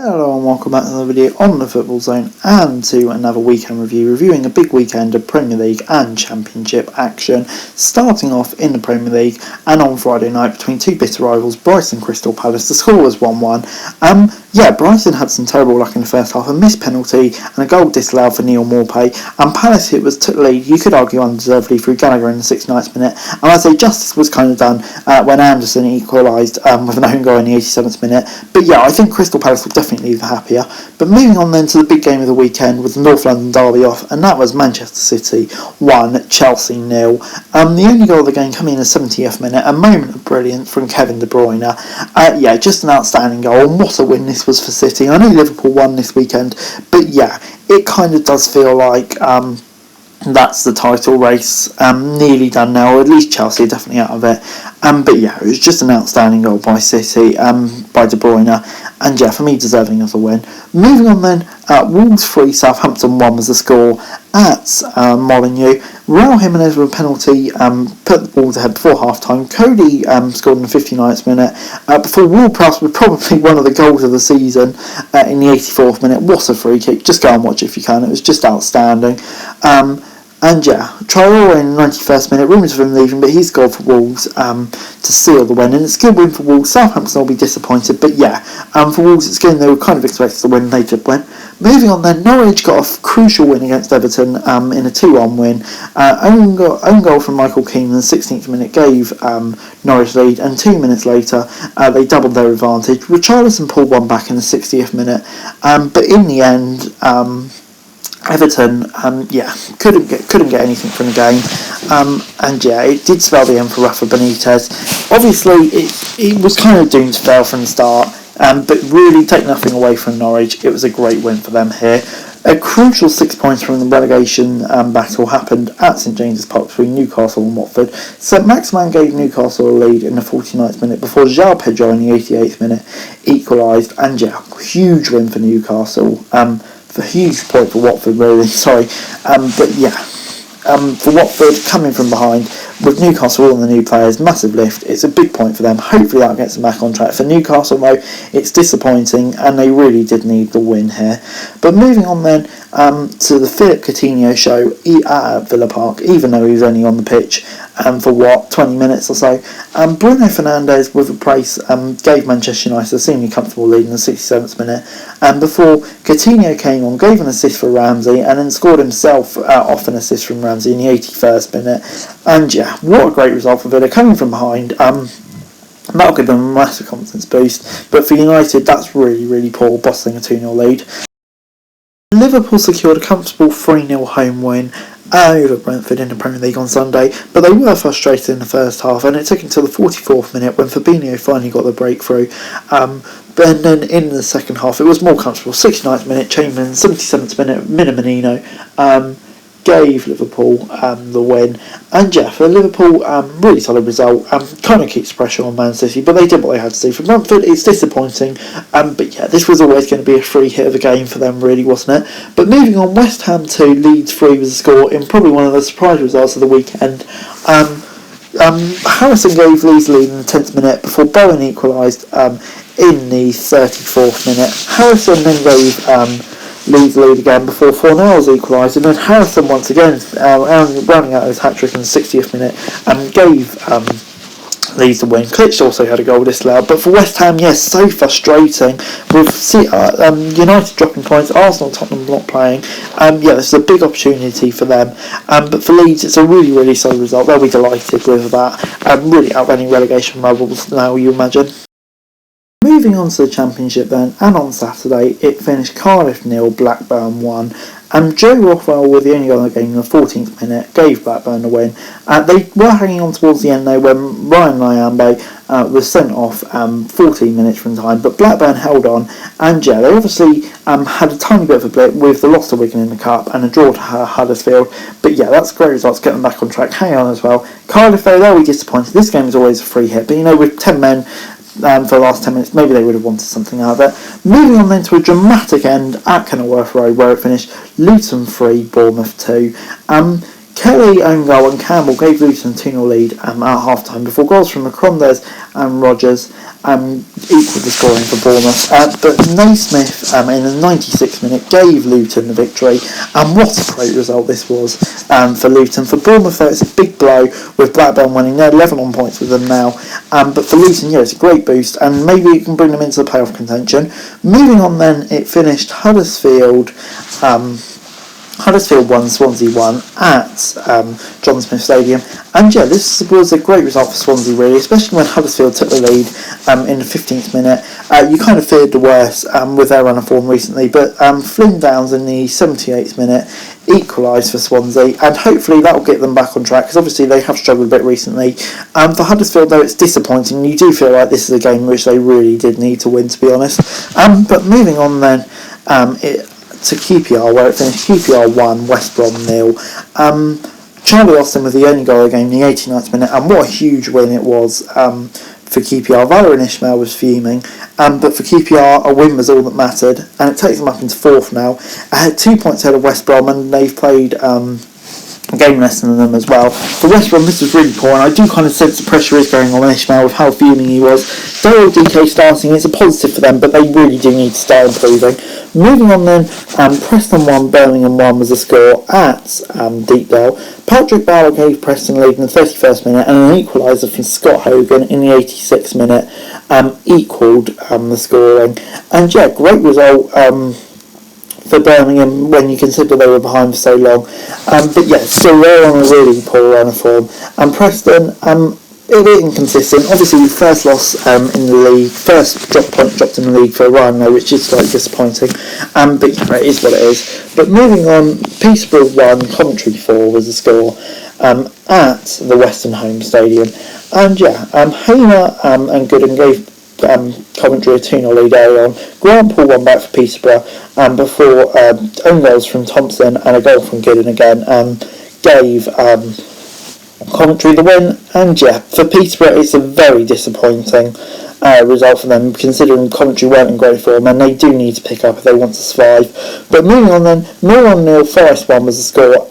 Hello and welcome back to another video on the Football Zone and to another weekend review, reviewing a big weekend of Premier League and Championship action, starting off in the Premier League and on Friday night between two bitter rivals, Brighton Crystal Palace. The score was 1-1. Brighton had some terrible luck in the first half, a missed penalty and a goal disallowed for Neil Maupay, and Palace took the lead, you could argue undeservedly, through Gallagher in the 69th minute, and I'd say justice was kind of done when Anderson equalised with an own goal in the 87th minute. But yeah, I think Crystal Palace will definitely leave the happier. But moving on then to the big game of the weekend with the North London derby off, and that was Manchester City 1, Chelsea 0. The only goal of the game coming in the 70th minute, a moment of brilliance from Kevin De Bruyne. Just an outstanding goal, and what a win this was for City. I know Liverpool won this weekend, but yeah, it kind of does feel like that's the title race nearly done now, or at least Chelsea are definitely out of it. But yeah, it was just an outstanding goal by City, by De Bruyne, and yeah, for me, deserving of the win. Moving on then, Wolves 3, Southampton 1 was the score at Molineux. Raul Jimenez with a penalty put the Wolves ahead before half-time. Cody scored in the 59th minute before Ward-Prowse with probably one of the goals of the season in the 84th minute. What a free kick, just go and watch it if you can, it was just outstanding. And yeah, Traore in the 91st minute, rumours of him leaving, but he scored for Wolves to seal the win, and it's a good win for Wolves. Southampton will be disappointed, but yeah, for Wolves it's good, they were kind of expected to win, they did win. Moving on then, Norwich got a crucial win against Everton in a 2-1 win. Own goal from Michael Keane in the 16th minute gave Norwich lead, and 2 minutes later they doubled their advantage. Richarlison pulled one back in the 60th minute, but in the end Everton, couldn't get anything from the game, and yeah, it did spell the end for Rafa Benitez. Obviously, it was kind of doomed to fail from the start, but really take nothing away from Norwich. It was a great win for them here. A crucial 6 points from the relegation battle happened at St James's Park between Newcastle and Watford. St Maximin gave Newcastle a lead in the 49th minute before João Pedro in the 88th minute equalised, and yeah, huge win for Newcastle. A huge point for Watford, really, but yeah, for Watford, coming from behind, with Newcastle all the new players, massive lift, it's a big point for them. Hopefully that gets them back on track. For Newcastle though, it's disappointing, and they really did need the win here. But moving on then to the Philip Coutinho show at Villa Park, even though he was only on the pitch for 20 minutes or so. Bruno Fernandes with a brace gave Manchester United a seemingly comfortable lead in the 67th minute, before Coutinho came on, gave an assist for Ramsey, and then scored himself off an assist from Ramsey in the 81st minute. And yeah, what a great result for Villa, coming from behind. That'll give them a massive confidence boost, but for United, that's really, really poor, bossing a 2-0 lead. Liverpool secured a comfortable 3-0 home win over Brentford in the Premier League on Sunday, but they were frustrated in the first half, and it took until the 44th minute when Fabinho finally got the breakthrough. But then in the second half it was more comfortable. 69th minute, Chamberlain, 77th minute, Minamino gave Liverpool the win. And yeah, for Liverpool, really solid result. Kind of keeps pressure on Man City, but they did what they had to do. For Brentford, it's disappointing, but yeah, this was always going to be a free hit of a game for them, really, wasn't it? But moving on, West Ham 2, Leeds 3 was the score in probably one of the surprise results of the weekend. Harrison gave Leeds lead in the 10th minute before Bowen equalised in the 34th minute. Harrison then gave Leeds lead again before Fornells equalised, and then Harrison once again, rounding out his hat-trick in the 60th minute, gave Leeds the win. Klitsch also had a goal disallowed, but for West Ham, yes, so frustrating, with United dropping points, Arsenal, Tottenham not playing. This is a big opportunity for them, but for Leeds it's a really, really solid result. They'll be delighted with that. Really outrunning relegation rivals now, you imagine. Moving on to the Championship then, and on Saturday it finished Cardiff 0, Blackburn 1. Joe Rothwell, with the only goal of the game in the 14th minute, gave Blackburn the win. They were hanging on towards the end though when Ryan Nyambe was sent off 14 minutes from time, but Blackburn held on, and yeah, they obviously had a tiny bit of a blip with the loss to Wigan in the Cup and a draw to Huddersfield, but yeah, that's a great result to get them back on track. Hang on as well. Cardiff though, they'll be disappointed. This game is always a free hit, but with 10 men for the last 10 minutes, maybe they would have wanted something out of it. Moving on then to a dramatic end at Kenilworth Road, where it finished Luton 3, Bournemouth 2. Kelly own goal and Campbell gave Luton a 2-0 lead at half time before goals from Macrondes and Rogers equalled the scoring for Bournemouth. But Naismith in the 96th minute gave Luton the victory, and what a great result this was for Luton. For Bournemouth though, it's a big blow with Blackburn winning. They're 11 on points with them now, but for Luton, yeah, it's a great boost and maybe it can bring them into the playoff contention. Moving on then, it finished Huddersfield won, Swansea won at John Smith Stadium, and yeah, this was a great result for Swansea really, especially when Huddersfield took the lead in the 15th minute. You kind of feared the worst with their run of form recently, but Flynn Downs in the 78th minute equalised for Swansea, and hopefully that will get them back on track because obviously they have struggled a bit recently. For Huddersfield though, it's disappointing. You do feel like this is a game which they really did need to win, to be honest. But moving on then, to QPR, where it finished QPR 1, West Brom 0. Charlie Austin with the only goal of the game in the 89th minute, and what a huge win it was for QPR. Valérien Ismaël was fuming, but for QPR a win was all that mattered, and it takes them up into 4th now. I had 2 points ahead of West Brom, and they've played a game less than them as well. For West Brom, this was really poor, and I do kind of sense the pressure is going on Ismaël with how fuming he was. Daryl DK starting, it's a positive for them, but they really do need to start improving. Moving on then, Preston 1, Birmingham 1 was the score at Deepdale. Patrick Bauer gave Preston lead in the 31st minute, and an equaliser from Scott Hogan in the 86th minute equalled the scoring. And yeah, great result for Birmingham when you consider they were behind for so long. But yeah, still they're on a really poor run of form. And Preston, a bit inconsistent. Obviously, the first loss in the league, first point dropped in the league for a while now, which is slightly disappointing. But yeah, it is what it is. But moving on, Peterborough 1, Coventry 4 was the score at the Western Home Stadium. And yeah, Hamer and Gooden gave Coventry a 2-0 lead early on. Graham Paul won back for Peterborough before own goals from Thompson and a goal from Gooden again gave Coventry the win. And yeah, for Peterborough it's a very disappointing result for them, considering Coventry weren't in great form and they do need to pick up if they want to survive. But moving on then, 0-0 Forest 1 was the score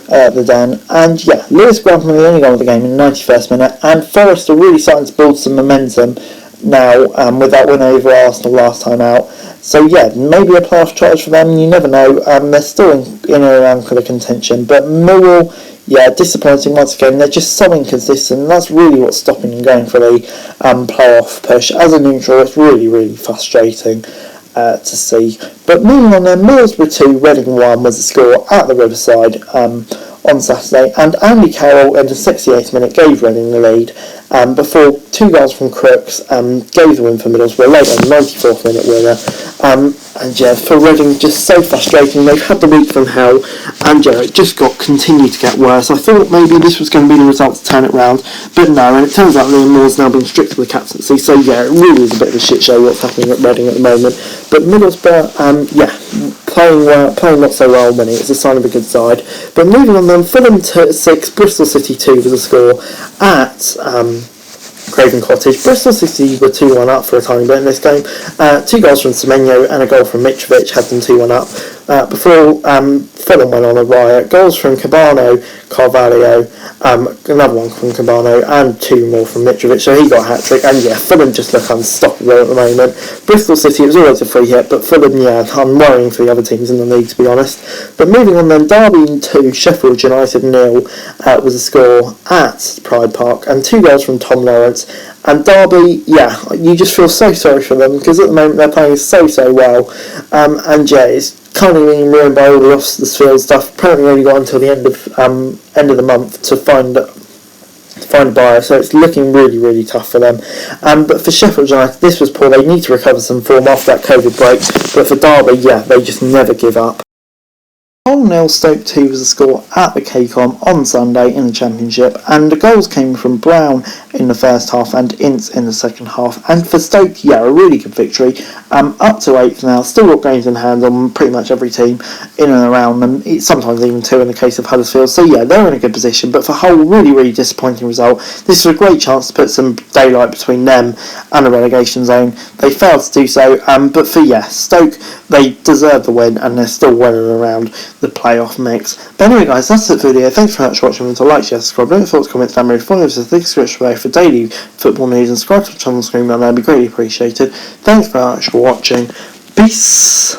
at the Den, and yeah, Lewis Grantham the only goal of the game in the 91st minute, and Forest are really starting to build some momentum now with that win over Arsenal last time out. So yeah, maybe a playoff charge for them, you never know. They're still in and around for the contention, but Millwall, yeah, disappointing once again. They're just so inconsistent, and that's really what's stopping them going for the playoff push. As a neutral, it's really, really frustrating to see. But moving on then, Middlesbrough 2, Reading 1 was the score at the Riverside on Saturday, and Andy Carroll in the 68th minute gave Reading the lead before 2 goals from Crooks gave the win for Middlesbrough later on, 94th minute winner. And yeah, for Reading, just so frustrating. They've had the week from hell, and yeah, it just continued to get worse. I thought maybe this was going to be the result to turn it round, but no, and it turns out Liam Moore's now been stripped of the captaincy, so yeah, it really is a bit of a shit show what's happening at Reading at the moment. But Middlesbrough, yeah, playing not so well winning, it's a sign of a good side. But moving on then, Fulham 6, Bristol City 2 was the score at Craven Cottage. Bristol City were 2-1 up for a tiny bit in this game. 2 goals from Semenyo and a goal from Mitrovic had them 2-1 up before Fulham went on a riot. Goals from Cabano, Carvalho, another one from Cabano, and 2 more from Mitrovic, so he got a hat-trick. And yeah, Fulham just look unstoppable at the moment. Bristol City, it was always a free hit, but Fulham, yeah, I'm worrying for the other teams in the league, to be honest. But moving on then, Derby 2, Sheffield United 0 was the score at Pride Park, and 2 goals from Tom Lawrence. And Derby, yeah, you just feel so sorry for them, because at the moment they're playing so well, and yeah, it's kind of being ruined by all the off-the-field stuff. Apparently only got until the end of the month to find a buyer, so it's looking really tough for them. But for Sheffield United, this was poor. They need to recover some form after that COVID break, but for Derby, yeah, they just never give up. 0-0 Stoke 2 was the score at the KCOM on Sunday in the Championship, and the goals came from Brown in the first half and Ince in the second half. And for Stoke, yeah, a really good victory, up to 8th now, still got games in hand on pretty much every team in and around them, sometimes even 2 in the case of Huddersfield, so yeah, they're in a good position. But for Hull, really disappointing result. This was a great chance to put some daylight between them and the relegation zone. They failed to do so, but for Stoke, they deserve the win and they're still well and around the playoff mix. But anyway guys, that's it for the video. Thanks very much for watching. Remember to like, share, subscribe, leave your thoughts, comments down below, follow us to the description below for daily football news, and subscribe to the channel screen below, that'd be greatly appreciated. Thanks very much for watching. Peace!